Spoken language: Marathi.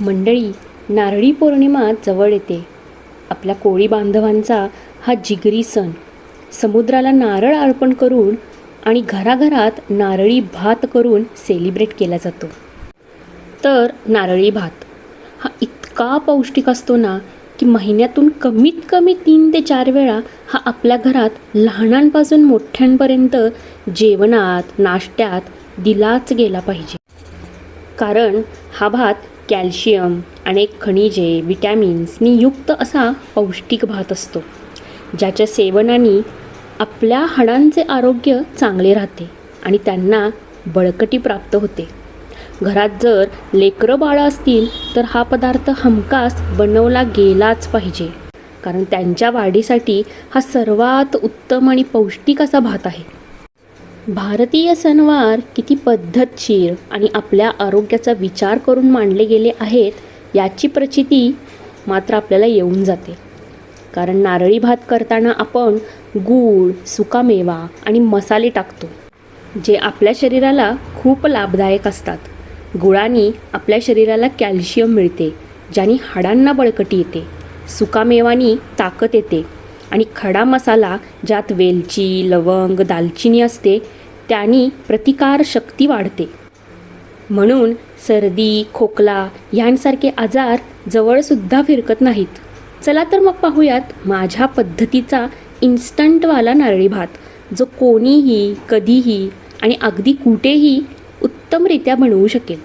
मंडळी, नारळी पौर्णिमा जवळ येते. आपल्या कोळी बांधवांचा हा जिगरी सण समुद्राला नारळ अर्पण करून आणि घराघरात नारळी भात करून सेलिब्रेट केला जातो. तर नारळी भात हा इतका पौष्टिक असतो ना की महिन्यातून कमीत कमी 3 ते 4 वेळा हा आपल्या घरात लहानांपासून मोठ्यांपर्यंत जेवणात नाश्त्यात दिलाच गेला पाहिजे. कारण हा भात कॅल्शियम, अनेक खनिजे, विटॅमिन्सनी युक्त असा पौष्टिक भात असतो, ज्याच्या सेवनाने आपल्या हाडांचे आरोग्य चांगले राहते आणि त्यांना बळकटी प्राप्त होते. घरात जर लेकरं बाळं असतील तर हा पदार्थ हमखास बनवला गेलाच पाहिजे, कारण त्यांच्या वाढीसाठी हा सर्वात उत्तम आणि पौष्टिक असा भात आहे. भारतीय सणवार किती पद्धतशीर आणि आपल्या आरोग्याचा विचार करून मांडले गेले आहेत याची प्रचिती मात्र आपल्याला येऊन जाते. कारण नारळी भात करताना आपण गूळ, सुकामेवा आणि मसाले टाकतो, जे आपल्या शरीराला खूप लाभदायक असतात. गुळाने आपल्या शरीराला कॅल्शियम मिळते, ज्याने हाडांना बळकटी येते. सुकामेवानी ताकद येते आणि खडा मसाला, ज्यात वेलची, लवंग, दालचिनी असते, त्याने प्रतिकार शक्ती वाढते. म्हणून सर्दी, खोकला यांसारखे आजार जवळसुद्धा फिरकत नाहीत. चला तर मग पाहूयात माझ्या पद्धतीचा इन्स्टंटवाला नारळी भात, जो कोणीही, कधीही आणि अगदी कुठेही उत्तमरित्या बनवू शकेल.